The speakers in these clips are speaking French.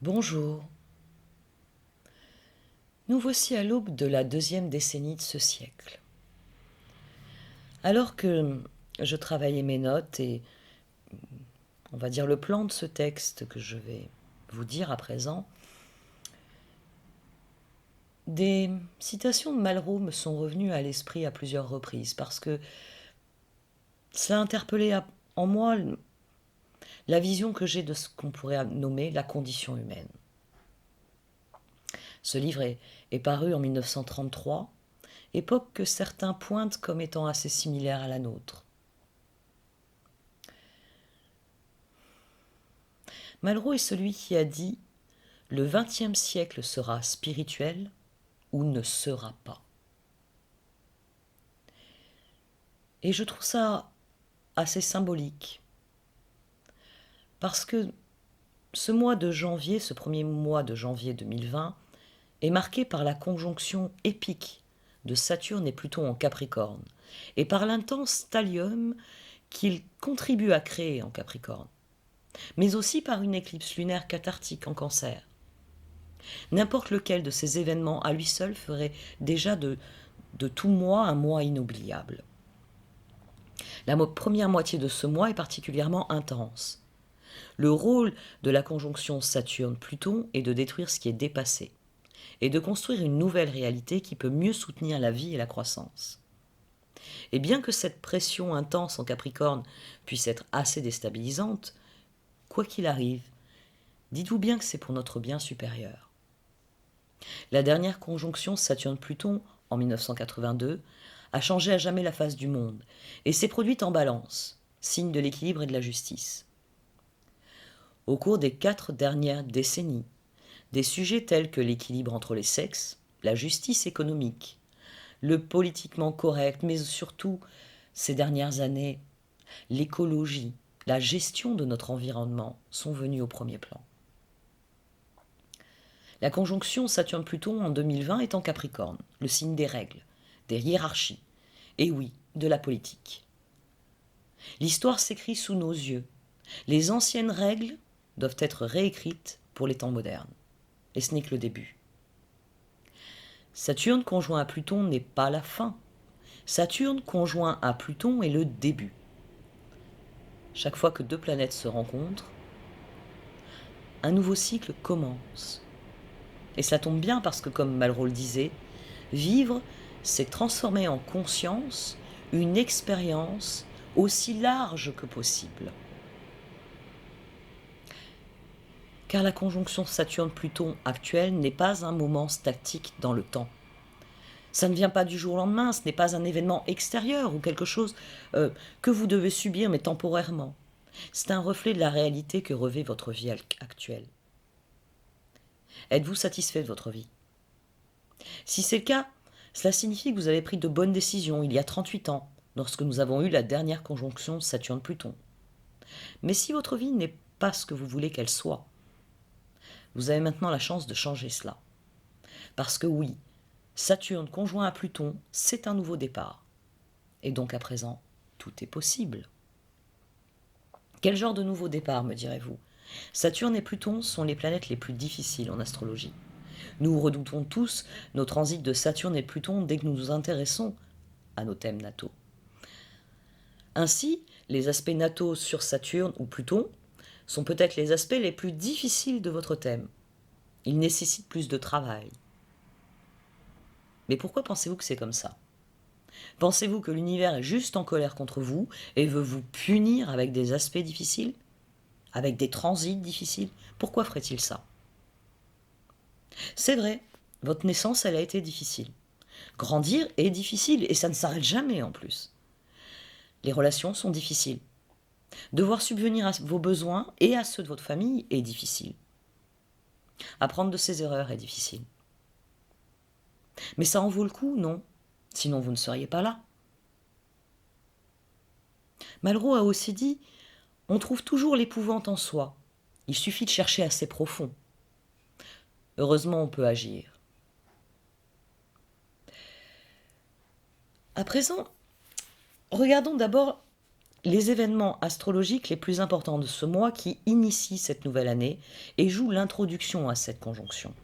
Bonjour. Nous voici à l'aube de la deuxième décennie de ce siècle. Alors que je travaillais mes notes et, on va dire, le plan de ce texte que je vais vous dire à présent, des citations de Malraux me sont revenues à l'esprit à plusieurs reprises parce que ça a interpellé en moi la vision que j'ai de ce qu'on pourrait nommer la condition humaine. Ce livre est paru en 1933, époque que certains pointent comme étant assez similaire à la nôtre. Malraux est celui qui a dit « Le XXe siècle sera spirituel ou ne sera pas ». Et je trouve ça assez symbolique, parce que ce mois de janvier, ce premier mois de janvier 2020, est marqué par la conjonction épique de Saturne et Pluton en Capricorne, et par l'intense thallium qu'il contribue à créer en Capricorne, mais aussi par une éclipse lunaire cathartique en Cancer. N'importe lequel de ces événements à lui seul ferait déjà de tout mois un mois inoubliable. La première moitié de ce mois est particulièrement intense. Le rôle de la conjonction Saturne-Pluton est de détruire ce qui est dépassé et de construire une nouvelle réalité qui peut mieux soutenir la vie et la croissance. Et bien que cette pression intense en Capricorne puisse être assez déstabilisante, quoi qu'il arrive, dites-vous bien que c'est pour notre bien supérieur. La dernière conjonction Saturne-Pluton, en 1982, a changé à jamais la face du monde et s'est produite en Balance, signe de l'équilibre et de la justice. Au cours des 4 dernières décennies, des sujets tels que l'équilibre entre les sexes, la justice économique, le politiquement correct, mais surtout, ces dernières années, l'écologie, la gestion de notre environnement sont venus au premier plan. La conjonction Saturne-Pluton en 2020 est en Capricorne, le signe des règles, des hiérarchies, et oui, de la politique. L'histoire s'écrit sous nos yeux. Les anciennes règles doivent être réécrites pour les temps modernes. Et ce n'est que le début. Saturne conjoint à Pluton n'est pas la fin. Saturne conjoint à Pluton est le début. Chaque fois que deux planètes se rencontrent, un nouveau cycle commence. Et ça tombe bien parce que, comme Malraux le disait, vivre, c'est transformer en conscience une expérience aussi large que possible. Car la conjonction Saturne-Pluton actuelle n'est pas un moment statique dans le temps. Ça ne vient pas du jour au lendemain, ce n'est pas un événement extérieur ou quelque chose que vous devez subir mais temporairement. C'est un reflet de la réalité que revêt votre vie actuelle. Êtes-vous satisfait de votre vie? Si c'est le cas, cela signifie que vous avez pris de bonnes décisions il y a 38 ans, lorsque nous avons eu la dernière conjonction Saturne-Pluton. Mais si votre vie n'est pas ce que vous voulez qu'elle soit, vous avez maintenant la chance de changer cela. Parce que oui, Saturne conjoint à Pluton, c'est un nouveau départ. Et donc à présent, tout est possible. Quel genre de nouveau départ, me direz-vous? Saturne et Pluton sont les planètes les plus difficiles en astrologie. Nous redoutons tous nos transits de Saturne et Pluton dès que nous nous intéressons à nos thèmes nataux. Ainsi, les aspects nataux sur Saturne ou Pluton sont peut-être les aspects les plus difficiles de votre thème. Ils nécessitent plus de travail. Mais pourquoi pensez-vous que c'est comme ça? Pensez-vous que l'univers est juste en colère contre vous et veut vous punir avec des aspects difficiles? Avec des transits difficiles? Pourquoi ferait-il ça? C'est vrai, votre naissance, elle a été difficile. Grandir est difficile et ça ne s'arrête jamais en plus. Les relations sont difficiles. Devoir subvenir à vos besoins et à ceux de votre famille est difficile. Apprendre de ses erreurs est difficile. Mais ça en vaut le coup, non? Sinon vous ne seriez pas là. Malraux a aussi dit « On trouve toujours l'épouvante en soi. Il suffit de chercher assez profond. » Heureusement, on peut agir. À présent, regardons d'abord les événements astrologiques les plus importants de ce mois qui initient cette nouvelle année et jouent l'introduction à cette conjonction.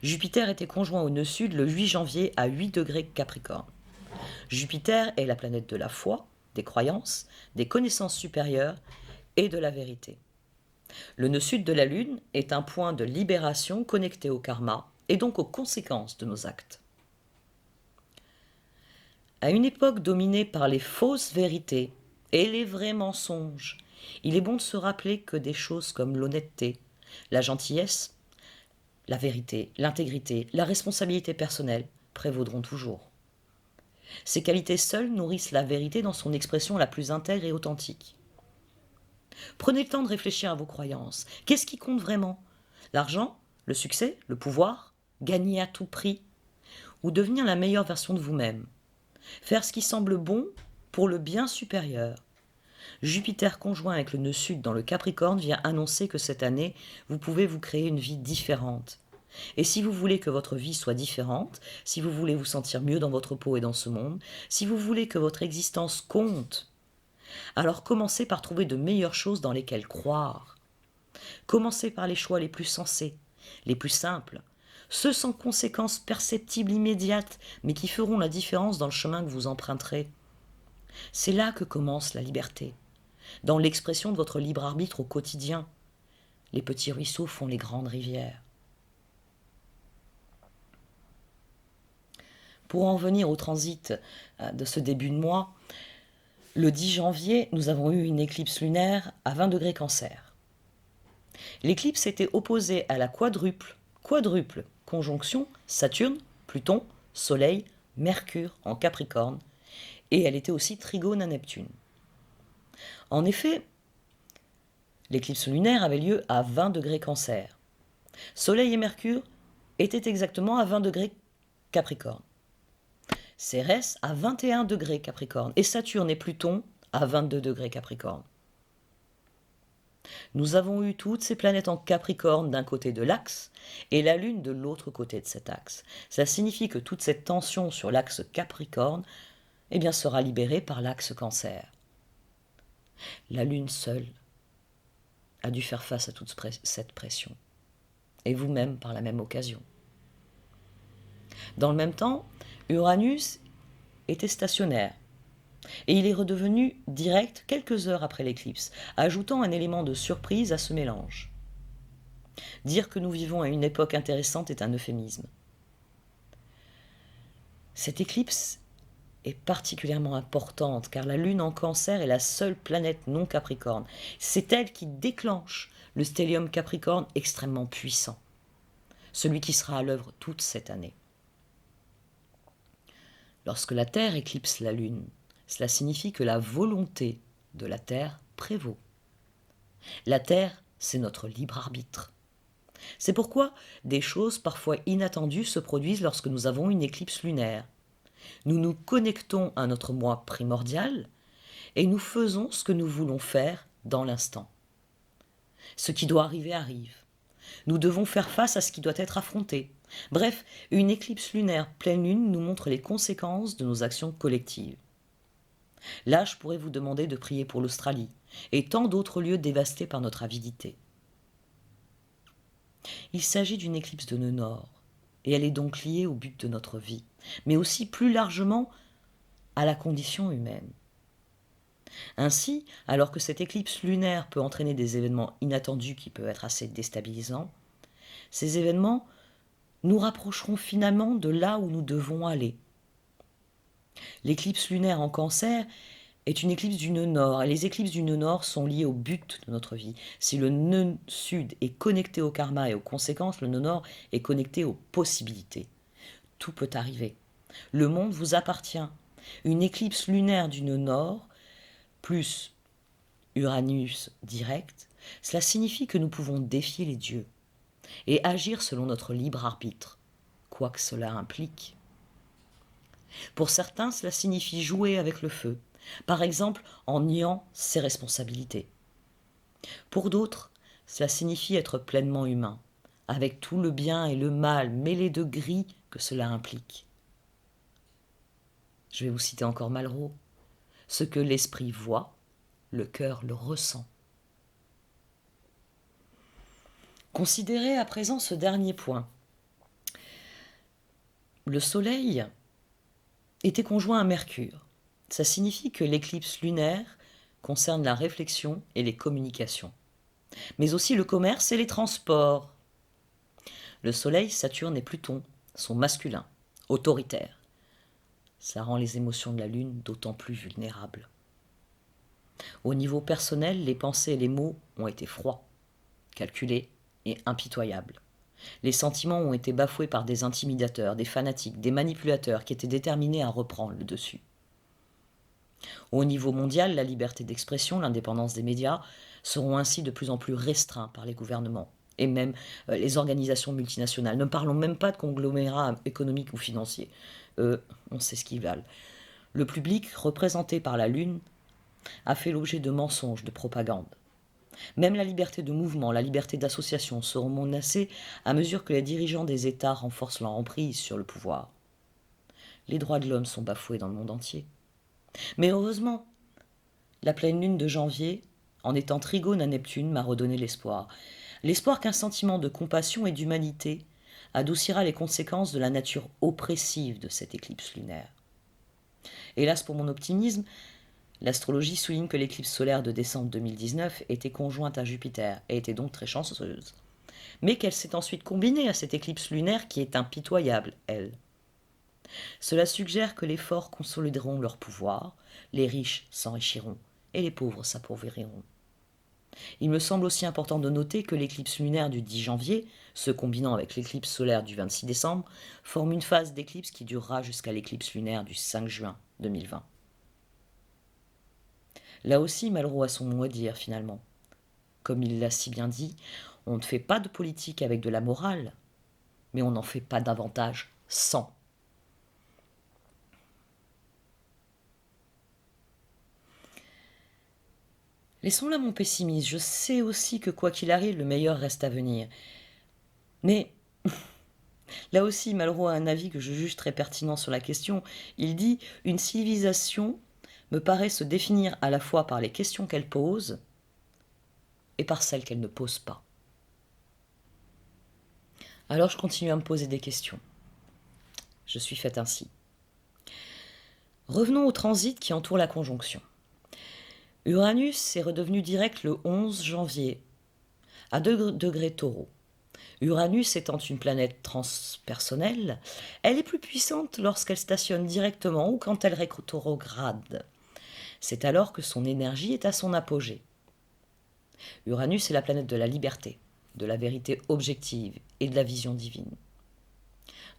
Jupiter était conjoint au nœud sud le 8 janvier à 8 degrés Capricorne. Jupiter est la planète de la foi, des croyances, des connaissances supérieures et de la vérité. Le nœud sud de la Lune est un point de libération connecté au karma et donc aux conséquences de nos actes. À une époque dominée par les fausses vérités et les vrais mensonges, il est bon de se rappeler que des choses comme l'honnêteté, la gentillesse, la vérité, l'intégrité, la responsabilité personnelle prévaudront toujours. Ces qualités seules nourrissent la vérité dans son expression la plus intègre et authentique. Prenez le temps de réfléchir à vos croyances. Qu'est-ce qui compte vraiment? L'argent? Le succès? Le pouvoir? Gagner à tout prix? Ou devenir la meilleure version de vous-même? Faire ce qui semble bon pour le bien supérieur. Jupiter conjoint avec le nœud sud dans le Capricorne vient annoncer que cette année, vous pouvez vous créer une vie différente. Et si vous voulez que votre vie soit différente, si vous voulez vous sentir mieux dans votre peau et dans ce monde, si vous voulez que votre existence compte, alors commencez par trouver de meilleures choses dans lesquelles croire. Commencez par les choix les plus sensés, les plus simples, ceux sans conséquences perceptibles immédiates, mais qui feront la différence dans le chemin que vous emprunterez. C'est là que commence la liberté, dans l'expression de votre libre arbitre au quotidien. Les petits ruisseaux font les grandes rivières. Pour en venir au transit de ce début de mois, le 10 janvier, nous avons eu une éclipse lunaire à 20 degrés Cancer. L'éclipse était opposée à la quadruple conjonction Saturne, Pluton, Soleil, Mercure en Capricorne, et elle était aussi trigone à Neptune. En effet, l'éclipse lunaire avait lieu à 20 degrés Cancer. Soleil et Mercure étaient exactement à 20 degrés Capricorne. Cérès à 21 degrés Capricorne et Saturne et Pluton à 22 degrés Capricorne. Nous avons eu toutes ces planètes en Capricorne d'un côté de l'axe et la Lune de l'autre côté de cet axe. Cela signifie que toute cette tension sur l'axe Capricorne sera libérée par l'axe Cancer. La Lune seule a dû faire face à toute cette pression, et vous-même par la même occasion. Dans le même temps, Uranus était stationnaire, et il est redevenu direct quelques heures après l'éclipse, ajoutant un élément de surprise à ce mélange. Dire que nous vivons à une époque intéressante est un euphémisme. Cette éclipse est particulièrement importante car la Lune en Cancer est la seule planète non Capricorne. C'est elle qui déclenche le stellium Capricorne extrêmement puissant, celui qui sera à l'œuvre toute cette année. Lorsque la Terre éclipse la Lune, cela signifie que la volonté de la Terre prévaut. La Terre, c'est notre libre arbitre. C'est pourquoi des choses parfois inattendues se produisent lorsque nous avons une éclipse lunaire. Nous nous connectons à notre moi primordial et nous faisons ce que nous voulons faire dans l'instant. Ce qui doit arriver arrive. Nous devons faire face à ce qui doit être affronté. Bref, une éclipse lunaire pleine lune nous montre les conséquences de nos actions collectives. Là, je pourrais vous demander de prier pour l'Australie et tant d'autres lieux dévastés par notre avidité. Il s'agit d'une éclipse de nœud nord, et elle est donc liée au but de notre vie, mais aussi plus largement à la condition humaine. Ainsi, alors que cette éclipse lunaire peut entraîner des événements inattendus qui peuvent être assez déstabilisants, ces événements nous rapprocheront finalement de là où nous devons aller. L'éclipse lunaire en Cancer est une éclipse du nœud nord, et les éclipses du nœud nord sont liées au but de notre vie. Si le nœud sud est connecté au karma et aux conséquences, le nœud nord est connecté aux possibilités. Tout peut arriver. Le monde vous appartient. Une éclipse lunaire du nœud nord, plus Uranus direct, cela signifie que nous pouvons défier les dieux et agir selon notre libre arbitre, quoi que cela implique. Pour certains, cela signifie jouer avec le feu, par exemple en niant ses responsabilités. Pour d'autres, cela signifie être pleinement humain, avec tout le bien et le mal mêlés de gris que cela implique. Je vais vous citer encore Malraux. Ce que l'esprit voit, le cœur le ressent. Considérez à présent ce dernier point. Le Soleil était conjoint à Mercure. Ça signifie que l'éclipse lunaire concerne la réflexion et les communications, mais aussi le commerce et les transports. Le Soleil, Saturne et Pluton sont masculins, autoritaires. Ça rend les émotions de la Lune d'autant plus vulnérables. Au niveau personnel, les pensées et les mots ont été froids, calculés et impitoyables. Les sentiments ont été bafoués par des intimidateurs, des fanatiques, des manipulateurs qui étaient déterminés à reprendre le dessus. Au niveau mondial, la liberté d'expression, l'indépendance des médias seront ainsi de plus en plus restreints par les gouvernements et même les organisations multinationales. Ne parlons même pas de conglomérats économiques ou financiers. On sait ce qu'ils valent. Le public, représenté par la Lune, a fait l'objet de mensonges, de propagande. Même la liberté de mouvement, la liberté d'association seront menacées à mesure que les dirigeants des États renforcent leur emprise sur le pouvoir. Les droits de l'homme sont bafoués dans le monde entier. Mais heureusement, la pleine lune de janvier, en étant trigone à Neptune, m'a redonné l'espoir. L'espoir qu'un sentiment de compassion et d'humanité adoucira les conséquences de la nature oppressive de cette éclipse lunaire. Hélas pour mon optimisme, l'astrologie souligne que l'éclipse solaire de décembre 2019 était conjointe à Jupiter et était donc très chanceuse, mais qu'elle s'est ensuite combinée à cette éclipse lunaire qui est impitoyable, elle. Cela suggère que les forts consolideront leur pouvoir, les riches s'enrichiront et les pauvres s'appauviriront. Il me semble aussi important de noter que l'éclipse lunaire du 10 janvier, se combinant avec l'éclipse solaire du 26 décembre, forme une phase d'éclipse qui durera jusqu'à l'éclipse lunaire du 5 juin 2020. Là aussi, Malraux a son mot à dire finalement. Comme il l'a si bien dit, on ne fait pas de politique avec de la morale, mais on n'en fait pas davantage sans. Laissons là mon pessimisme. Je sais aussi que quoi qu'il arrive, le meilleur reste à venir. Mais là aussi, Malraux a un avis que je juge très pertinent sur la question. Il dit « Une civilisation me paraît se définir à la fois par les questions qu'elle pose et par celles qu'elle ne pose pas. » Alors je continue à me poser des questions. Je suis faite ainsi. Revenons au transit qui entoure la conjonction. Uranus est redevenu direct le 11 janvier, à 2 degrés Taureau. Uranus étant une planète transpersonnelle, elle est plus puissante lorsqu'elle stationne directement ou quand elle rétrograde. C'est alors que son énergie est à son apogée. Uranus est la planète de la liberté, de la vérité objective et de la vision divine.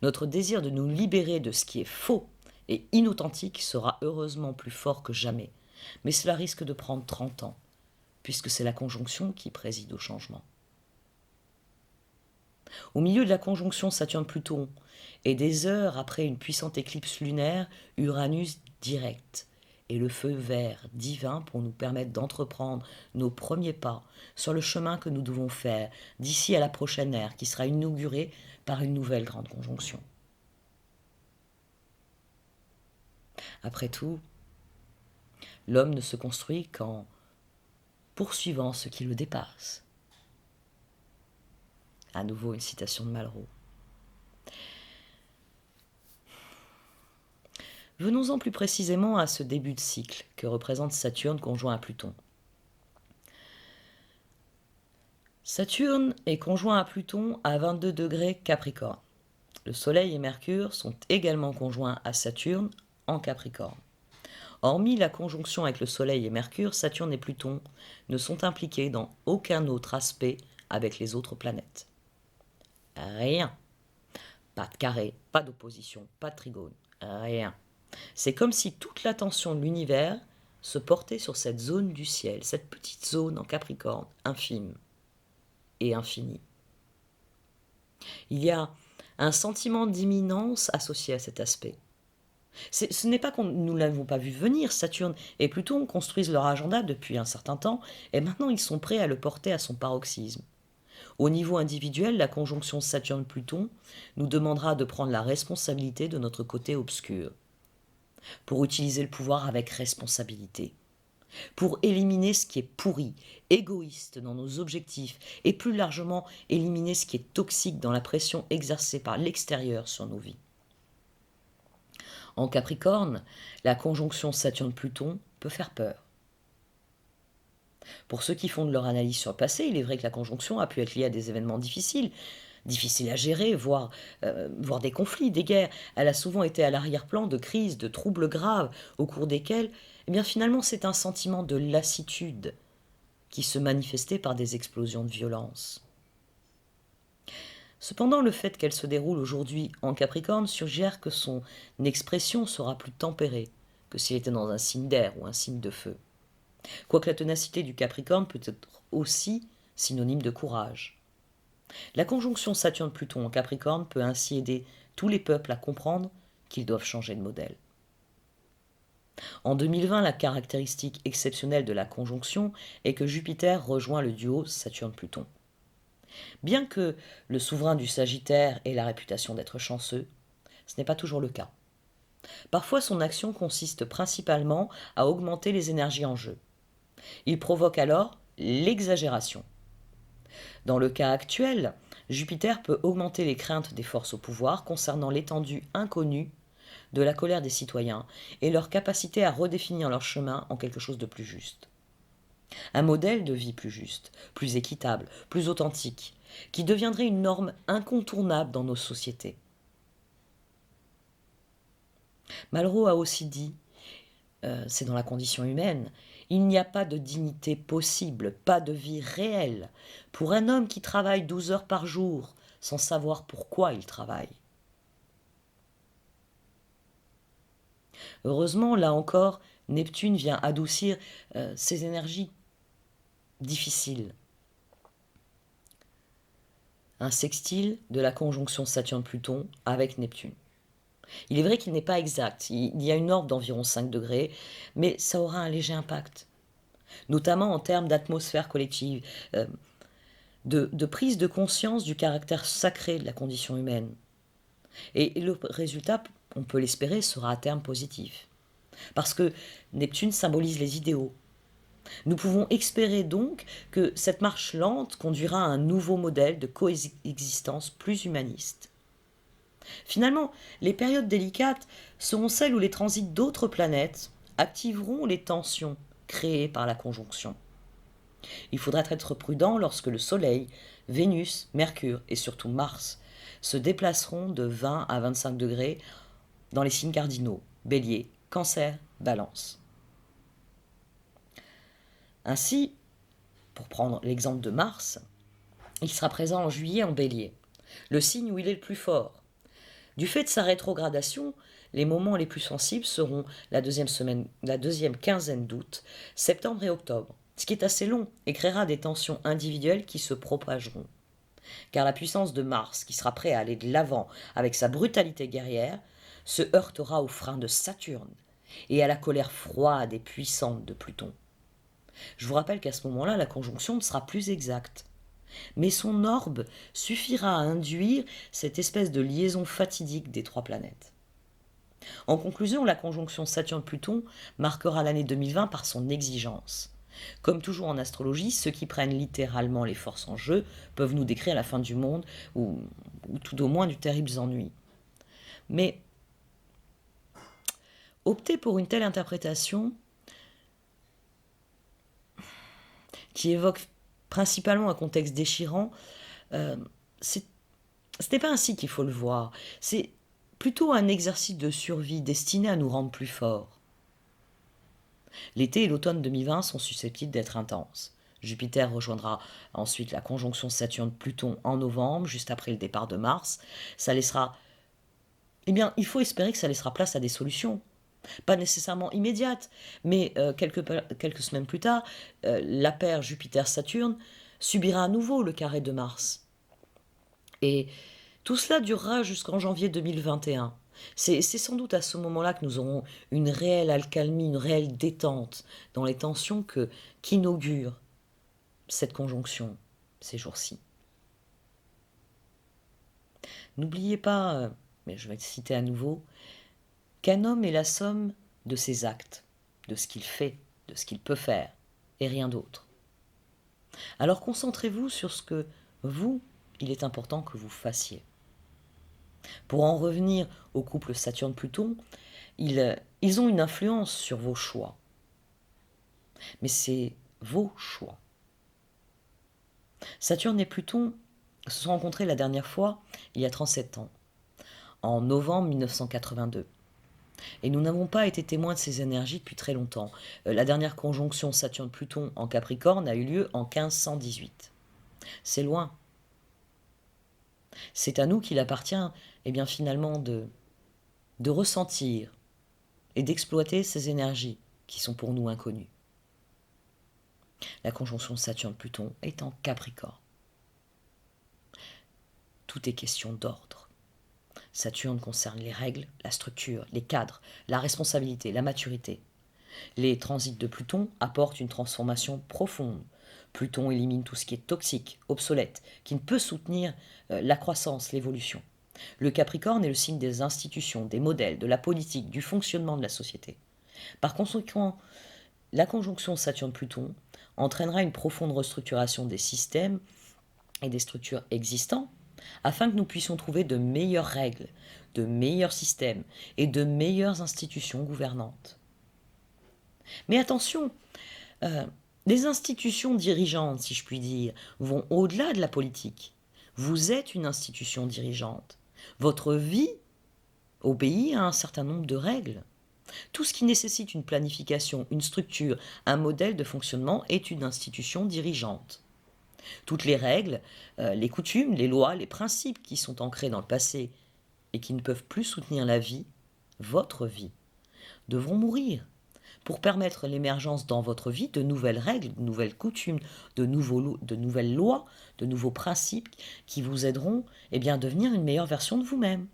Notre désir de nous libérer de ce qui est faux et inauthentique sera heureusement plus fort que jamais. Mais cela risque de prendre 30 ans, puisque c'est la conjonction qui préside au changement. Au milieu de la conjonction Saturne-Pluton, et des heures après une puissante éclipse lunaire, Uranus direct, et le feu vert divin pour nous permettre d'entreprendre nos premiers pas sur le chemin que nous devons faire d'ici à la prochaine ère, qui sera inaugurée par une nouvelle grande conjonction. Après tout, l'homme ne se construit qu'en poursuivant ce qui le dépasse. À nouveau une citation de Malraux. Venons-en plus précisément à ce début de cycle que représente Saturne conjoint à Pluton. Saturne est conjoint à Pluton à 22 degrés Capricorne. Le Soleil et Mercure sont également conjoints à Saturne en Capricorne. Hormis la conjonction avec le Soleil et Mercure, Saturne et Pluton ne sont impliqués dans aucun autre aspect avec les autres planètes. Rien. Pas de carré, pas d'opposition, pas de trigone, rien. C'est comme si toute l'attention de l'univers se portait sur cette zone du ciel, cette petite zone en Capricorne, infime et infinie. Il y a un sentiment d'imminence associé à cet aspect. Ce n'est pas que nous ne l'avons pas vu venir, Saturne et Pluton construisent leur agenda depuis un certain temps, et maintenant ils sont prêts à le porter à son paroxysme. Au niveau individuel, la conjonction Saturne-Pluton nous demandera de prendre la responsabilité de notre côté obscur. pour utiliser le pouvoir avec responsabilité, pour éliminer ce qui est pourri, égoïste dans nos objectifs et plus largement éliminer ce qui est toxique dans la pression exercée par l'extérieur sur nos vies. En Capricorne, la conjonction Saturne-Pluton peut faire peur. Pour ceux qui font de leur analyse sur le passé, il est vrai que la conjonction a pu être liée à des événements difficiles à gérer, voire des conflits, des guerres. Elle a souvent été à l'arrière-plan de crises, de troubles graves, au cours desquels, eh bien finalement, c'est un sentiment de lassitude qui se manifestait par des explosions de violence. Cependant, le fait qu'elle se déroule aujourd'hui en Capricorne suggère que son expression sera plus tempérée que s'il était dans un signe d'air ou un signe de feu. Quoique la ténacité du Capricorne peut être aussi synonyme de courage. La conjonction Saturne-Pluton en Capricorne peut ainsi aider tous les peuples à comprendre qu'ils doivent changer de modèle. En 2020, la caractéristique exceptionnelle de la conjonction est que Jupiter rejoint le duo Saturne-Pluton. Bien que le souverain du Sagittaire ait la réputation d'être chanceux, ce n'est pas toujours le cas. Parfois, son action consiste principalement à augmenter les énergies en jeu. Il provoque alors l'exagération. Dans le cas actuel, Jupiter peut augmenter les craintes des forces au pouvoir concernant l'étendue inconnue de la colère des citoyens et leur capacité à redéfinir leur chemin en quelque chose de plus juste. Un modèle de vie plus juste, plus équitable, plus authentique, qui deviendrait une norme incontournable dans nos sociétés. Malraux a aussi dit, c'est dans la condition humaine, il n'y a pas de dignité possible, pas de vie réelle, pour un homme qui travaille 12 heures par jour, sans savoir pourquoi il travaille. Heureusement, là encore, Neptune vient adoucir ces énergies difficiles. Un sextile de la conjonction Saturne-Pluton avec Neptune. Il est vrai qu'il n'est pas exact, il y a une orbe d'environ 5 degrés, mais ça aura un léger impact, notamment en termes d'atmosphère collective, de prise de conscience du caractère sacré de la condition humaine. Et le résultat, on peut l'espérer, sera à terme positif. Parce que Neptune symbolise les idéaux. Nous pouvons espérer donc que cette marche lente conduira à un nouveau modèle de coexistence plus humaniste. Finalement, les périodes délicates seront celles où les transits d'autres planètes activeront les tensions créées par la conjonction. Il faudra être prudent lorsque le Soleil, Vénus, Mercure et surtout Mars se déplaceront de 20 à 25 degrés dans les signes cardinaux, Bélier, Cancer, Balance. Ainsi, pour prendre l'exemple de Mars, il sera présent en juillet en Bélier, le signe où il est le plus fort. Du fait de sa rétrogradation, les moments les plus sensibles seront la deuxième quinzaine d'août, septembre et octobre, ce qui est assez long et créera des tensions individuelles qui se propageront. Car la puissance de Mars, qui sera prêt à aller de l'avant avec sa brutalité guerrière, se heurtera au frein de Saturne et à la colère froide et puissante de Pluton. Je vous rappelle qu'à ce moment-là, la conjonction ne sera plus exacte. Mais son orbe suffira à induire cette espèce de liaison fatidique des trois planètes. En conclusion, la conjonction Saturne-Pluton marquera l'année 2020 par son exigence. Comme toujours en astrologie, ceux qui prennent littéralement les forces en jeu peuvent nous décrire la fin du monde ou tout au moins de terribles ennuis. Mais opter pour une telle interprétation qui évoque principalement un contexte déchirant, ce n'est pas ainsi qu'il faut le voir. C'est plutôt un exercice de survie destiné à nous rendre plus forts. L'été et l'automne 2020 sont susceptibles d'être intenses. Jupiter rejoindra ensuite la conjonction Saturne-Pluton en novembre, juste après le départ de Mars. Ça laissera... Eh bien, il faut espérer que ça laissera place à des solutions. Pas nécessairement immédiates, mais quelques semaines plus tard, la paire Jupiter-Saturne subira à nouveau le carré de Mars. Et tout cela durera jusqu'en janvier 2021. C'est sans doute à ce moment-là que nous aurons une réelle accalmie, une réelle détente dans les tensions qu'inaugure cette conjonction ces jours-ci. N'oubliez pas, mais je vais le citer à nouveau, qu'un homme est la somme de ses actes, de ce qu'il fait, de ce qu'il peut faire, et rien d'autre. Alors concentrez-vous sur ce que vous, il est important que vous fassiez. Pour en revenir au couple Saturne-Pluton, ils ont une influence sur vos choix. Mais c'est vos choix. Saturne et Pluton se sont rencontrés la dernière fois il y a 37 ans, en novembre 1982. Et nous n'avons pas été témoins de ces énergies depuis très longtemps. La dernière conjonction Saturne-Pluton en Capricorne a eu lieu en 1518. C'est loin. C'est à nous qu'il appartient, finalement, de ressentir et d'exploiter ces énergies qui sont pour nous inconnues. La conjonction Saturne-Pluton est en Capricorne. Tout est question d'ordre. Saturne concerne les règles, la structure, les cadres, la responsabilité, la maturité. Les transits de Pluton apportent une transformation profonde. Pluton élimine tout ce qui est toxique, obsolète, qui ne peut soutenir la croissance, l'évolution. Le Capricorne est le signe des institutions, des modèles, de la politique, du fonctionnement de la société. Par conséquent, la conjonction Saturne-Pluton entraînera une profonde restructuration des systèmes et des structures existants afin que nous puissions trouver de meilleures règles, de meilleurs systèmes et de meilleures institutions gouvernantes. Mais attention, les institutions dirigeantes, si je puis dire, vont au-delà de la politique. Vous êtes une institution dirigeante. Votre vie obéit à un certain nombre de règles. Tout ce qui nécessite une planification, une structure, un modèle de fonctionnement est une institution dirigeante. Toutes les règles, les coutumes, les lois, les principes qui sont ancrés dans le passé et qui ne peuvent plus soutenir la vie, votre vie, devront mourir pour permettre l'émergence dans votre vie de nouvelles règles, de nouvelles coutumes, de nouvelles lois, de nouveaux principes qui vous aideront à devenir une meilleure version de vous-même.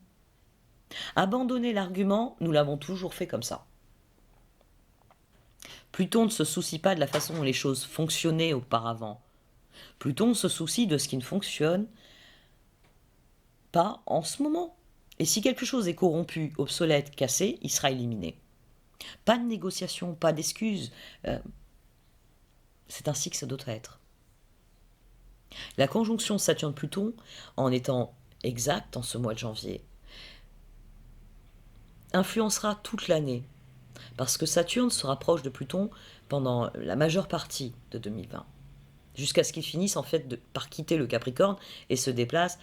Abandonner l'argument, nous l'avons toujours fait comme ça. Pluton ne se soucie pas de la façon dont les choses fonctionnaient auparavant. Pluton se soucie de ce qui ne fonctionne pas en ce moment. Et si quelque chose est corrompu, obsolète, cassé, il sera éliminé. Pas de négociation, pas d'excuses. C'est ainsi que ça doit être. La conjonction Saturne-Pluton, en étant exacte en ce mois de janvier, influencera toute l'année, parce que Saturne se rapproche de Pluton pendant la majeure partie de 2020, jusqu'à ce qu'il finisse en fait par quitter le Capricorne et se déplace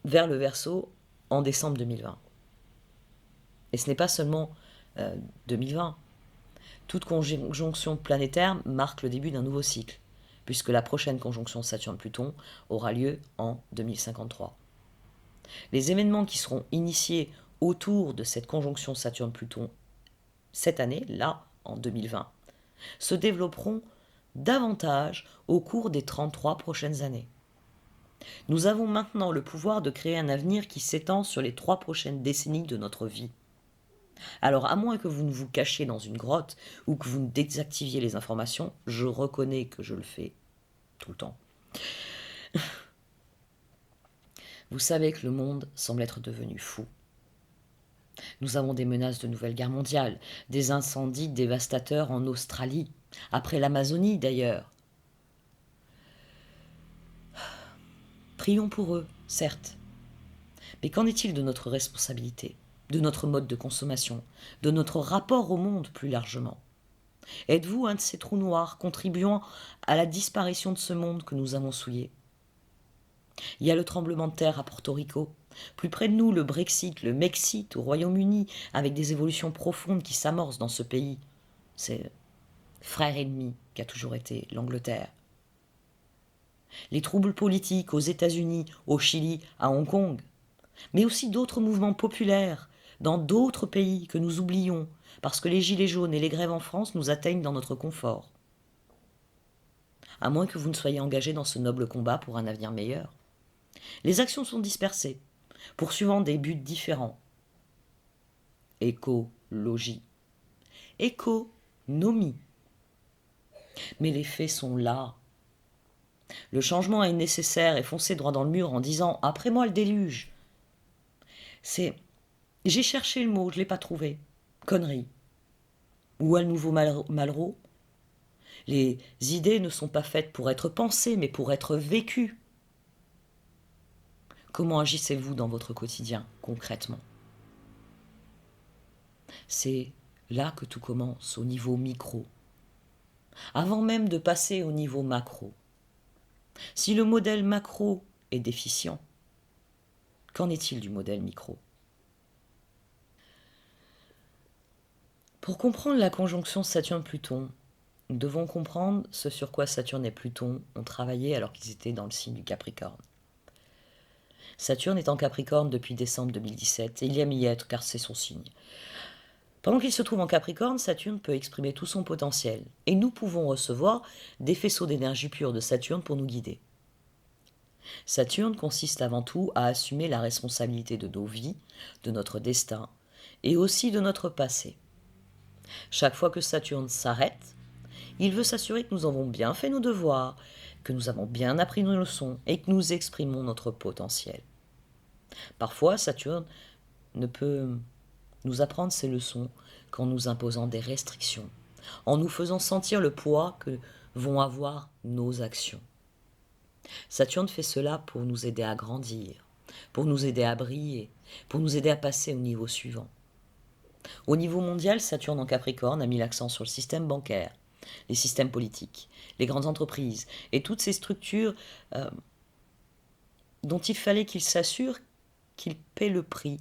vers le Verseau en décembre 2020. Et ce n'est pas seulement 2020. Toute conjonction planétaire marque le début d'un nouveau cycle, puisque la prochaine conjonction Saturne-Pluton aura lieu en 2053. Les événements qui seront initiés autour de cette conjonction Saturne-Pluton cette année, là, en 2020, se développeront davantage au cours des 33 prochaines années. Nous avons maintenant le pouvoir de créer un avenir qui s'étend sur les 3 prochaines décennies de notre vie. Alors, à moins que vous ne vous cachiez dans une grotte ou que vous ne désactiviez les informations, je reconnais que je le fais tout le temps. Vous savez que le monde semble être devenu fou. Nous avons des menaces de nouvelles guerres mondiales, des incendies dévastateurs en Australie, après l'Amazonie d'ailleurs. Prions pour eux, certes. Mais qu'en est-il de notre responsabilité, de notre mode de consommation, de notre rapport au monde plus largement ? Êtes-vous un de ces trous noirs contribuant à la disparition de ce monde que nous avons souillé ? Il y a le tremblement de terre à Porto Rico. Plus près de nous, le Brexit, le Mexit au Royaume-Uni, avec des évolutions profondes qui s'amorcent dans ce pays. C'est frère ennemi qu'a toujours été l'Angleterre. Les troubles politiques aux États-Unis, au Chili, à Hong Kong, mais aussi d'autres mouvements populaires dans d'autres pays que nous oublions, parce que les gilets jaunes et les grèves en France nous atteignent dans notre confort. À moins que vous ne soyez engagé dans ce noble combat pour un avenir meilleur. Les actions sont dispersées, poursuivant des buts différents. Écologie. Économie. Mais les faits sont là. Le changement est nécessaire et foncer droit dans le mur en disant « après moi le déluge ». C'est J'ai cherché le mot, je ne l'ai pas trouvé. Connerie. Ou à nouveau Malraux. Les idées ne sont pas faites pour être pensées, mais pour être vécues. Comment agissez-vous dans votre quotidien, concrètement? C'est là que tout commence, au niveau micro, avant même de passer au niveau macro. Si le modèle macro est déficient, qu'en est-il du modèle micro? Pour comprendre la conjonction Saturne-Pluton, nous devons comprendre ce sur quoi Saturne et Pluton ont travaillé alors qu'ils étaient dans le signe du Capricorne. Saturne est en Capricorne depuis décembre 2017 et il aime y être car c'est son signe. Pendant qu'il se trouve en Capricorne, Saturne peut exprimer tout son potentiel et nous pouvons recevoir des faisceaux d'énergie pure de Saturne pour nous guider. Saturne consiste avant tout à assumer la responsabilité de nos vies, de notre destin et aussi de notre passé. Chaque fois que Saturne s'arrête, il veut s'assurer que nous avons bien fait nos devoirs, que nous avons bien appris nos leçons et que nous exprimons notre potentiel. Parfois, Saturne ne peut nous apprendre ces leçons qu'en nous imposant des restrictions, en nous faisant sentir le poids que vont avoir nos actions. Saturne fait cela pour nous aider à grandir, pour nous aider à briller, pour nous aider à passer au niveau suivant. Au niveau mondial, Saturne en Capricorne a mis l'accent sur le système bancaire, les systèmes politiques, les grandes entreprises et toutes ces structures dont il fallait qu'ils s'assurent qu'ils paient le prix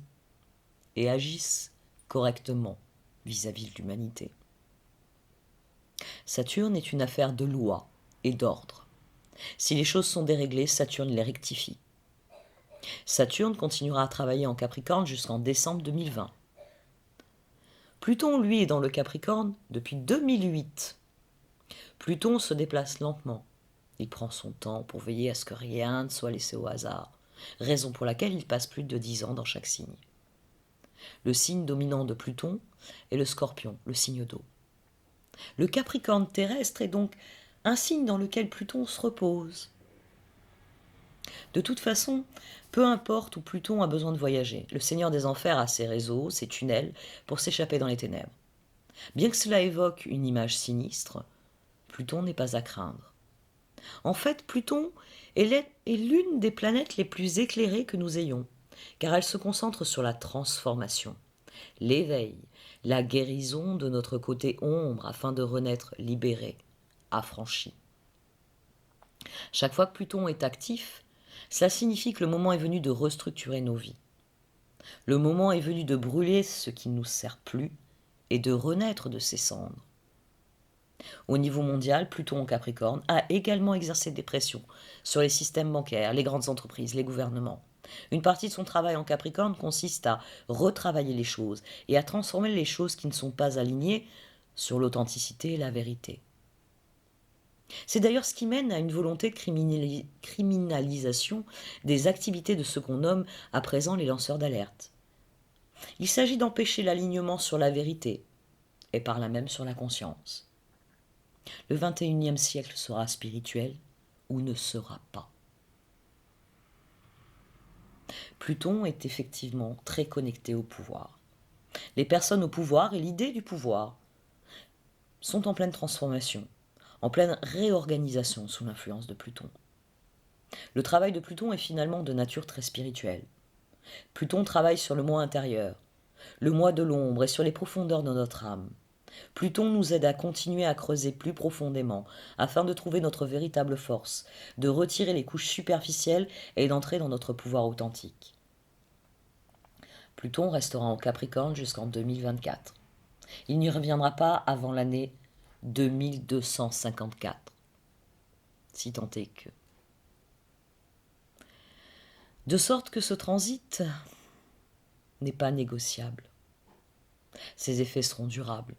et agissent correctement vis-à-vis de l'humanité. Saturne est une affaire de loi et d'ordre. Si les choses sont déréglées, Saturne les rectifie. Saturne continuera à travailler en Capricorne jusqu'en décembre 2020. Pluton, lui, est dans le Capricorne depuis 2008. Pluton se déplace lentement. Il prend son temps pour veiller à ce que rien ne soit laissé au hasard, raison pour laquelle il passe plus de 10 ans dans chaque signe. Le signe dominant de Pluton est le Scorpion, le signe d'eau. Le Capricorne terrestre est donc un signe dans lequel Pluton se repose. De toute façon, peu importe où Pluton a besoin de voyager, le Seigneur des Enfers a ses réseaux, ses tunnels pour s'échapper dans les ténèbres. Bien que cela évoque une image sinistre, Pluton n'est pas à craindre. En fait, Pluton est l'une des planètes les plus éclairées que nous ayons, car elle se concentre sur la transformation, l'éveil, la guérison de notre côté ombre afin de renaître libéré, affranchi. Chaque fois que Pluton est actif, cela signifie que le moment est venu de restructurer nos vies. Le moment est venu de brûler ce qui ne nous sert plus et de renaître de ses cendres. Au niveau mondial, Pluton en Capricorne a également exercé des pressions sur les systèmes bancaires, les grandes entreprises, les gouvernements. Une partie de son travail en Capricorne consiste à retravailler les choses et à transformer les choses qui ne sont pas alignées sur l'authenticité et la vérité. C'est d'ailleurs ce qui mène à une volonté de criminalisation des activités de ce qu'on nomme à présent les lanceurs d'alerte. Il s'agit d'empêcher l'alignement sur la vérité et par là même sur la conscience. Le XXIe siècle sera spirituel ou ne sera pas. Pluton est effectivement très connecté au pouvoir. Les personnes au pouvoir et l'idée du pouvoir sont en pleine transformation, en pleine réorganisation sous l'influence de Pluton. Le travail de Pluton est finalement de nature très spirituelle. Pluton travaille sur le moi intérieur, le moi de l'ombre et sur les profondeurs de notre âme. Pluton nous aide à continuer à creuser plus profondément afin de trouver notre véritable force, de retirer les couches superficielles et d'entrer dans notre pouvoir authentique. Pluton restera en Capricorne jusqu'en 2024. Il n'y reviendra pas avant l'année 2254, si tant est que. De sorte que ce transit n'est pas négociable. Ses effets seront durables.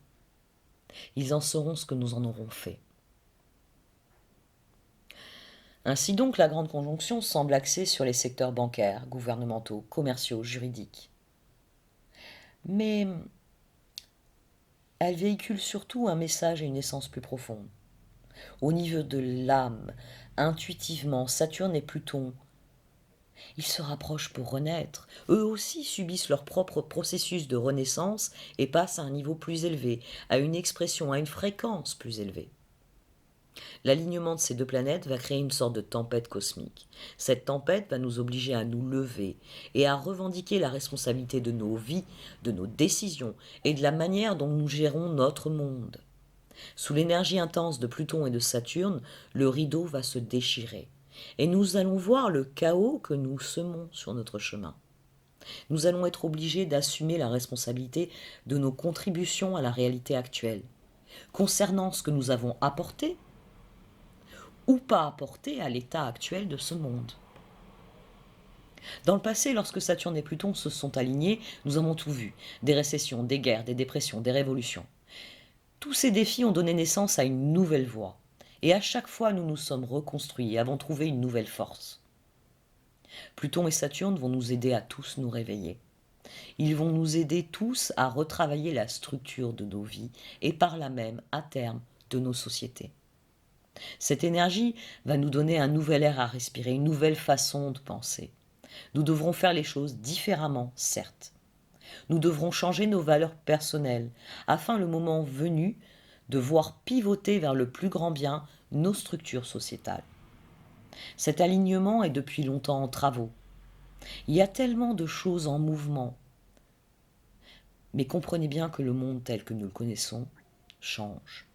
Ils en sauront ce que nous en aurons fait. Ainsi donc, la grande conjonction semble axée sur les secteurs bancaires, gouvernementaux, commerciaux, juridiques. Mais elle véhicule surtout un message et une essence plus profonde. Au niveau de l'âme, intuitivement, Saturne et Pluton Ils se rapprochent pour renaître. Eux aussi subissent leur propre processus de renaissance et passent à un niveau plus élevé, à une expression, à une fréquence plus élevée. L'alignement de ces deux planètes va créer une sorte de tempête cosmique. Cette tempête va nous obliger à nous lever et à revendiquer la responsabilité de nos vies, de nos décisions et de la manière dont nous gérons notre monde. Sous l'énergie intense de Pluton et de Saturne, le rideau va se déchirer. Et nous allons voir le chaos que nous semons sur notre chemin. Nous allons être obligés d'assumer la responsabilité de nos contributions à la réalité actuelle, concernant ce que nous avons apporté ou pas apporté à l'état actuel de ce monde. Dans le passé, lorsque Saturne et Pluton se sont alignés, nous avons tout vu, des récessions, des guerres, des dépressions, des révolutions. Tous ces défis ont donné naissance à une nouvelle voie. Et à chaque fois, nous nous sommes reconstruits et avons trouvé une nouvelle force. Pluton et Saturne vont nous aider à tous nous réveiller. Ils vont nous aider tous à retravailler la structure de nos vies et par là même, à terme, de nos sociétés. Cette énergie va nous donner un nouvel air à respirer, une nouvelle façon de penser. Nous devrons faire les choses différemment, certes. Nous devrons changer nos valeurs personnelles, afin le moment venu de voir pivoter vers le plus grand bien nos structures sociétales. Cet alignement est depuis longtemps en travaux. Il y a tellement de choses en mouvement. Mais comprenez bien que le monde tel que nous le connaissons change.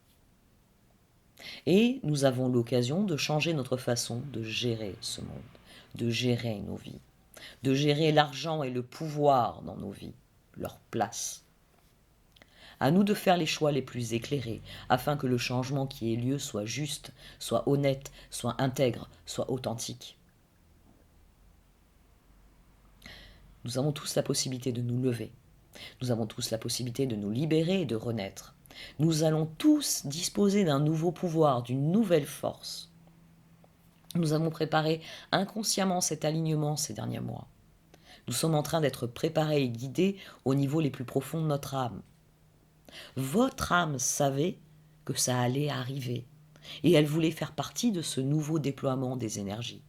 Et nous avons l'occasion de changer notre façon de gérer ce monde, de gérer nos vies, de gérer l'argent et le pouvoir dans nos vies, leur place. À nous de faire les choix les plus éclairés, afin que le changement qui ait lieu soit juste, soit honnête, soit intègre, soit authentique. Nous avons tous la possibilité de nous lever. Nous avons tous la possibilité de nous libérer et de renaître. Nous allons tous disposer d'un nouveau pouvoir, d'une nouvelle force. Nous avons préparé inconsciemment cet alignement ces derniers mois. Nous sommes en train d'être préparés et guidés au niveau les plus profonds de notre âme. Votre âme savait que ça allait arriver et elle voulait faire partie de ce nouveau déploiement des énergies.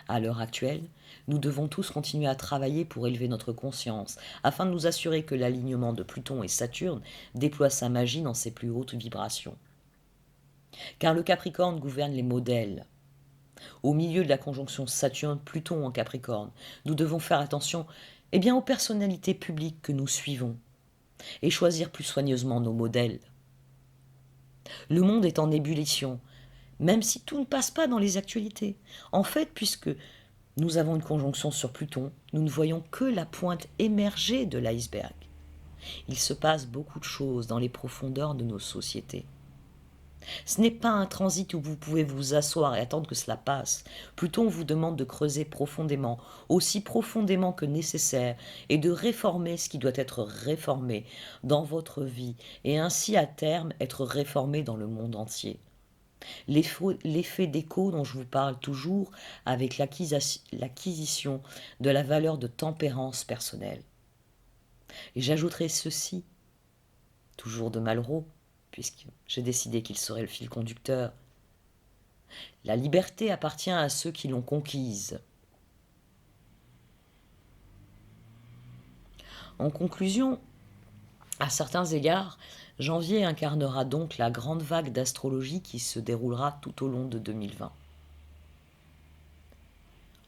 À l'heure actuelle, nous devons tous continuer à travailler pour élever notre conscience, afin de nous assurer que l'alignement de Pluton et Saturne déploie sa magie dans ses plus hautes vibrations. Car le Capricorne gouverne les modèles. Au milieu de la conjonction Saturne-Pluton en Capricorne, nous devons faire attention aux personnalités publiques que nous suivons et choisir plus soigneusement nos modèles. Le monde est en ébullition, même si tout ne passe pas dans les actualités. En fait, puisque nous avons une conjonction sur Pluton, nous ne voyons que la pointe émergée de l'iceberg. Il se passe beaucoup de choses dans les profondeurs de nos sociétés. Ce n'est pas un transit où vous pouvez vous asseoir et attendre que cela passe. Pluton vous demande de creuser profondément, aussi profondément que nécessaire, et de réformer ce qui doit être réformé dans votre vie, et ainsi à terme être réformé dans le monde entier. L'effet d'écho dont je vous parle toujours avec l'acquisition de la valeur de tempérance personnelle. Et j'ajouterai ceci, toujours de Malraux, puisque j'ai décidé qu'il serait le fil conducteur. La liberté appartient à ceux qui l'ont conquise. En conclusion, à certains égards, janvier incarnera donc la grande vague d'astrologie qui se déroulera tout au long de 2020.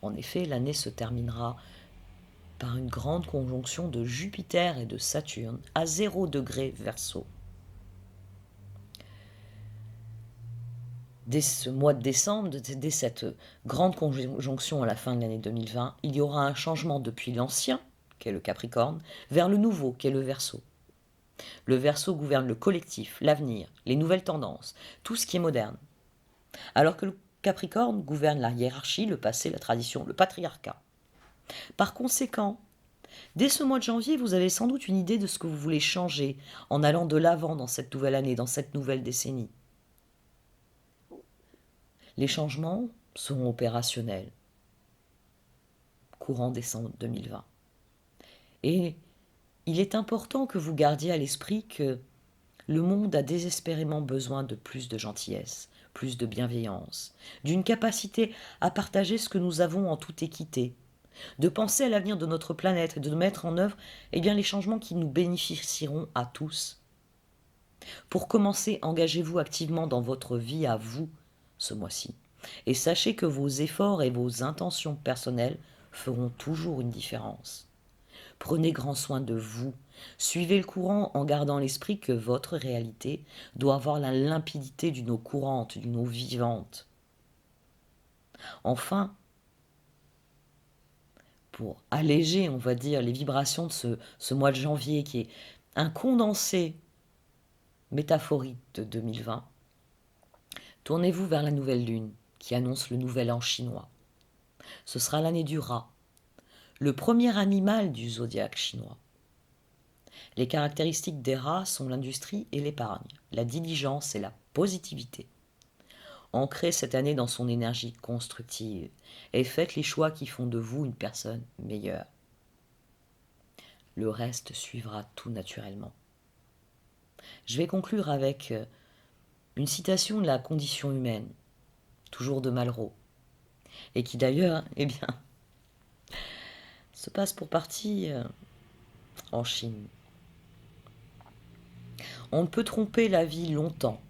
En effet, l'année se terminera par une grande conjonction de Jupiter et de Saturne à 0 degré Verseau. Dès ce mois de décembre, dès cette grande conjonction à la fin de l'année 2020, il y aura un changement depuis l'ancien, qui est le Capricorne, vers le nouveau, qui est le Verseau. Le Verseau gouverne le collectif, l'avenir, les nouvelles tendances, tout ce qui est moderne. Alors que le Capricorne gouverne la hiérarchie, le passé, la tradition, le patriarcat. Par conséquent, dès ce mois de janvier, vous avez sans doute une idée de ce que vous voulez changer en allant de l'avant dans cette nouvelle année, dans cette nouvelle décennie. Les changements seront opérationnels courant décembre 2020. Et il est important que vous gardiez à l'esprit que le monde a désespérément besoin de plus de gentillesse, plus de bienveillance, d'une capacité à partager ce que nous avons en toute équité, de penser à l'avenir de notre planète et de mettre en œuvre les changements qui nous bénéficieront à tous. Pour commencer, engagez-vous activement dans votre vie à vous ce mois-ci. Et sachez que vos efforts et vos intentions personnelles feront toujours une différence. Prenez grand soin de vous. Suivez le courant en gardant à l'esprit que votre réalité doit avoir la limpidité d'une eau courante, d'une eau vivante. Enfin, pour alléger, on va dire, les vibrations de ce mois de janvier qui est un condensé métaphorique de 2020, tournez-vous vers la nouvelle lune qui annonce le nouvel an chinois. Ce sera l'année du rat, le premier animal du zodiaque chinois. Les caractéristiques des rats sont l'industrie et l'épargne, la diligence et la positivité. Ancrez cette année dans son énergie constructive et faites les choix qui font de vous une personne meilleure. Le reste suivra tout naturellement. Je vais conclure avec une citation de la condition humaine, toujours de Malraux, et qui d'ailleurs, se passe pour partie en Chine. On ne peut tromper la vie longtemps,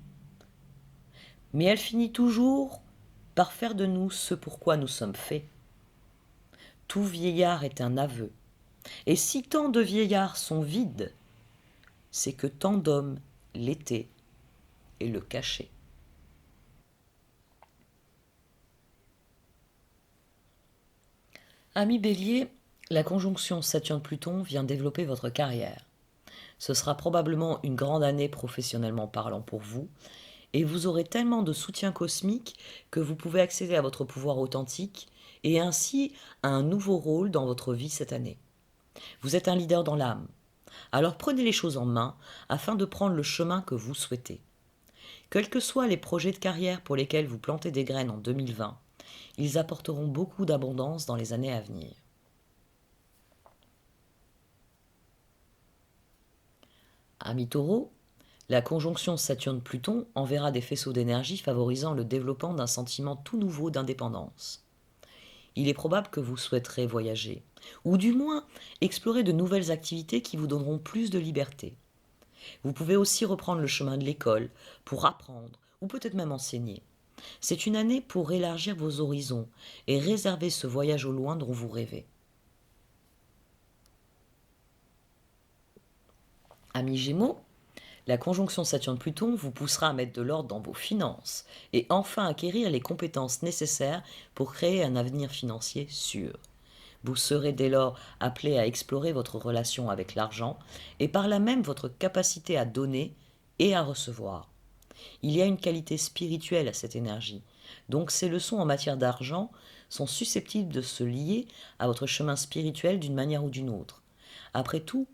mais elle finit toujours par faire de nous ce pourquoi nous sommes faits. Tout vieillard est un aveu, et si tant de vieillards sont vides, c'est que tant d'hommes l'étaient et le cachaient. Ami Bélier, la conjonction Saturne-Pluton vient développer votre carrière. Ce sera probablement une grande année professionnellement parlant pour vous, et vous aurez tellement de soutien cosmique que vous pouvez accéder à votre pouvoir authentique et ainsi à un nouveau rôle dans votre vie cette année. Vous êtes un leader dans l'âme. Alors prenez les choses en main afin de prendre le chemin que vous souhaitez. Quels que soient les projets de carrière pour lesquels vous plantez des graines en 2020, ils apporteront beaucoup d'abondance dans les années à venir. Ami Taureau, la conjonction Saturne-Pluton enverra des faisceaux d'énergie favorisant le développement d'un sentiment tout nouveau d'indépendance. Il est probable que vous souhaiterez voyager, ou du moins explorer de nouvelles activités qui vous donneront plus de liberté. Vous pouvez aussi reprendre le chemin de l'école pour apprendre, ou peut-être même enseigner. C'est une année pour élargir vos horizons et réserver ce voyage au loin dont vous rêvez. Amis Gémeaux, la conjonction Saturne-Pluton vous poussera à mettre de l'ordre dans vos finances et enfin acquérir les compétences nécessaires pour créer un avenir financier sûr. Vous serez dès lors appelé à explorer votre relation avec l'argent et par là même votre capacité à donner et à recevoir. Il y a une qualité spirituelle à cette énergie, donc ces leçons en matière d'argent sont susceptibles de se lier à votre chemin spirituel d'une manière ou d'une autre. Après tout,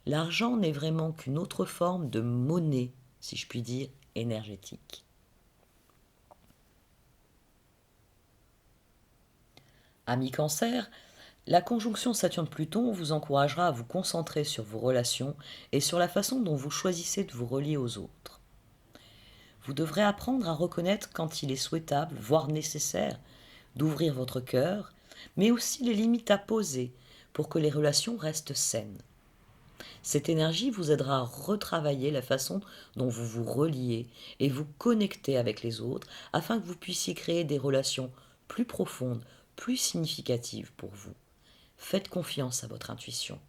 l'argent n'est vraiment qu'une autre forme de monnaie, si je puis dire, énergétique. Ami Cancer, la conjonction Saturne-Pluton vous encouragera à vous concentrer sur vos relations et sur la façon dont vous choisissez de vous relier aux autres. Vous devrez apprendre à reconnaître quand il est souhaitable, voire nécessaire, d'ouvrir votre cœur, mais aussi les limites à poser pour que les relations restent saines. Cette énergie vous aidera à retravailler la façon dont vous vous reliez et vous connectez avec les autres afin que vous puissiez créer des relations plus profondes, plus significatives pour vous. Faites confiance à votre intuition.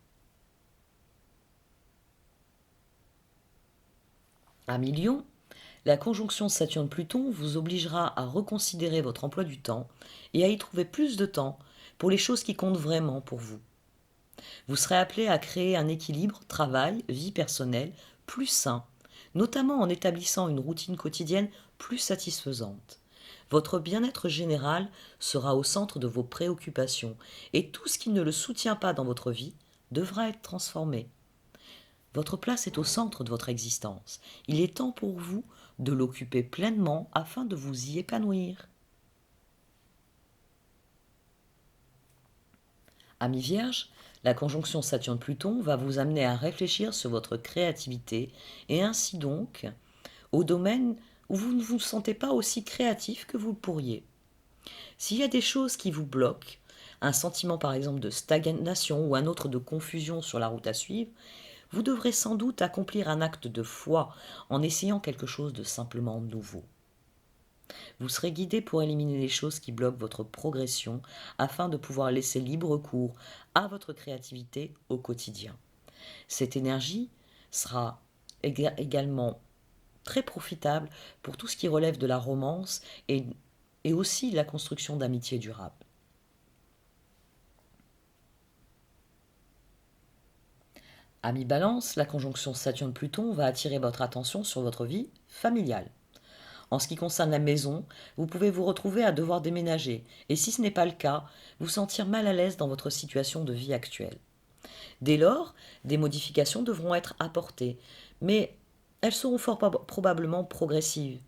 Ami Lion, la conjonction Saturne-Pluton vous obligera à reconsidérer votre emploi du temps et à y trouver plus de temps pour les choses qui comptent vraiment pour vous. Vous serez appelé à créer un équilibre travail-vie personnelle plus sain, notamment en établissant une routine quotidienne plus satisfaisante. Votre bien-être général sera au centre de vos préoccupations et tout ce qui ne le soutient pas dans votre vie devra être transformé. Votre place est au centre de votre existence. Il est temps pour vous de l'occuper pleinement afin de vous y épanouir. Ami Vierge, la conjonction Saturne-Pluton va vous amener à réfléchir sur votre créativité et ainsi donc au domaine où vous ne vous sentez pas aussi créatif que vous le pourriez. S'il y a des choses qui vous bloquent, un sentiment par exemple de stagnation ou un autre de confusion sur la route à suivre, vous devrez sans doute accomplir un acte de foi en essayant quelque chose de simplement nouveau. Vous serez guidé pour éliminer les choses qui bloquent votre progression afin de pouvoir laisser libre cours à votre créativité au quotidien. Cette énergie sera également très profitable pour tout ce qui relève de la romance et aussi la construction d'amitiés durables. Ami Balance, la conjonction Saturne-Pluton va attirer votre attention sur votre vie familiale. En ce qui concerne la maison, vous pouvez vous retrouver à devoir déménager, et si ce n'est pas le cas, vous sentir mal à l'aise dans votre situation de vie actuelle. Dès lors, des modifications devront être apportées, mais elles seront fort probablement progressives.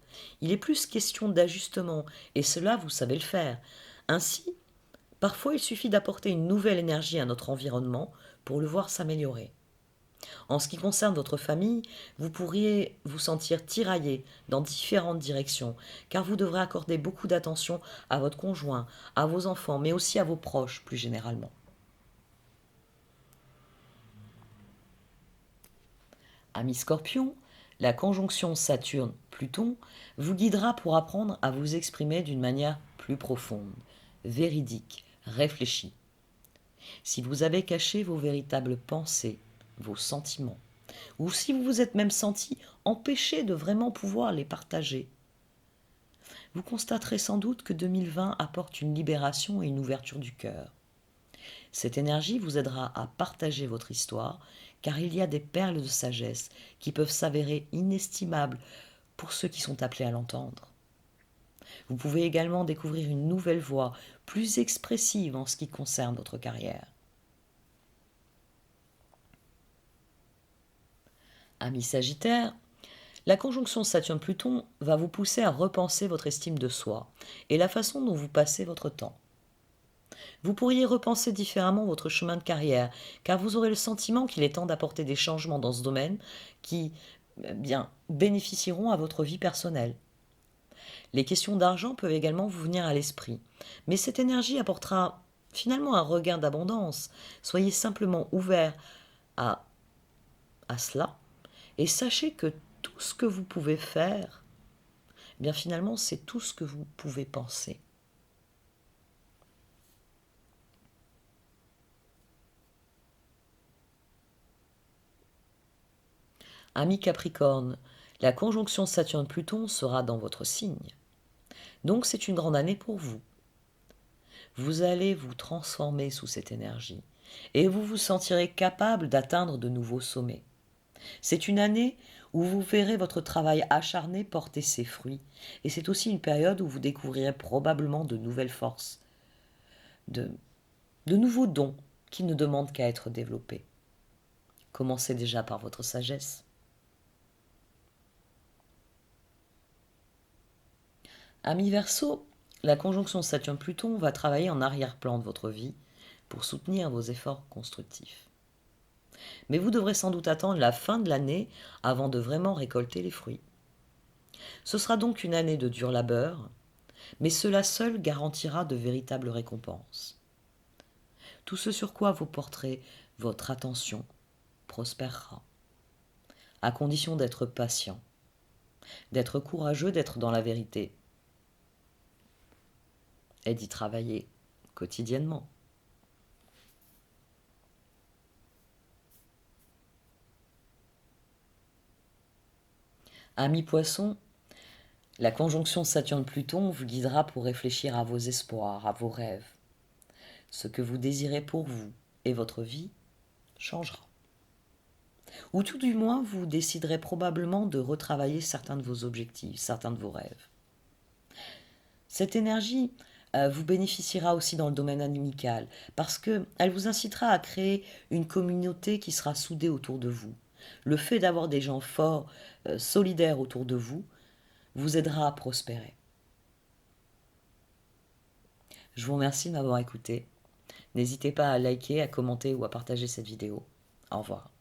Il est plus question d'ajustement, et cela, vous savez le faire. Ainsi, parfois il suffit d'apporter une nouvelle énergie à notre environnement pour le voir s'améliorer. En ce qui concerne votre famille, vous pourriez vous sentir tiraillé dans différentes directions, car vous devrez accorder beaucoup d'attention à votre conjoint, à vos enfants, mais aussi à vos proches plus généralement. Ami Scorpion, la conjonction Saturne-Pluton vous guidera pour apprendre à vous exprimer d'une manière plus profonde, véridique, réfléchie. Si vous avez caché vos véritables pensées, vos sentiments, ou si vous vous êtes même senti empêché de vraiment pouvoir les partager, vous constaterez sans doute que 2020 apporte une libération et une ouverture du cœur. Cette énergie vous aidera à partager votre histoire, car il y a des perles de sagesse qui peuvent s'avérer inestimables pour ceux qui sont appelés à l'entendre. Vous pouvez également découvrir une nouvelle voie, plus expressive en ce qui concerne votre carrière. Ami Sagittaire, la conjonction Saturne-Pluton va vous pousser à repenser votre estime de soi et la façon dont vous passez votre temps. Vous pourriez repenser différemment votre chemin de carrière, car vous aurez le sentiment qu'il est temps d'apporter des changements dans ce domaine qui, bénéficieront à votre vie personnelle. Les questions d'argent peuvent également vous venir à l'esprit, mais cette énergie apportera finalement un regain d'abondance. Soyez simplement ouvert à, à cela et sachez que tout ce que vous pouvez faire, finalement, c'est tout ce que vous pouvez penser. Ami Capricorne, la conjonction Saturne-Pluton sera dans votre signe. Donc c'est une grande année pour vous. Vous allez vous transformer sous cette énergie et vous vous sentirez capable d'atteindre de nouveaux sommets. C'est une année où vous verrez votre travail acharné porter ses fruits et c'est aussi une période où vous découvrirez probablement de nouvelles forces, de nouveaux dons qui ne demandent qu'à être développés. Commencez déjà par votre sagesse. Ami Verseau, la conjonction Saturne-Pluton va travailler en arrière-plan de votre vie pour soutenir vos efforts constructifs. Mais vous devrez sans doute attendre la fin de l'année avant de vraiment récolter les fruits. Ce sera donc une année de dur labeur, mais cela seul garantira de véritables récompenses. Tout ce sur quoi vous porterez votre attention prospérera, à condition d'être patient, d'être courageux, d'être dans la vérité et d'y travailler quotidiennement. Ami Poisson, la conjonction Saturne-Pluton vous guidera pour réfléchir à vos espoirs, à vos rêves. Ce que vous désirez pour vous et votre vie changera. Ou tout du moins, vous déciderez probablement de retravailler certains de vos objectifs, certains de vos rêves. Cette énergie vous bénéficiera aussi dans le domaine amical, parce qu'elle vous incitera à créer une communauté qui sera soudée autour de vous. Le fait d'avoir des gens forts, solidaires autour de vous, vous aidera à prospérer. Je vous remercie de m'avoir écouté. N'hésitez pas à liker, à commenter ou à partager cette vidéo. Au revoir.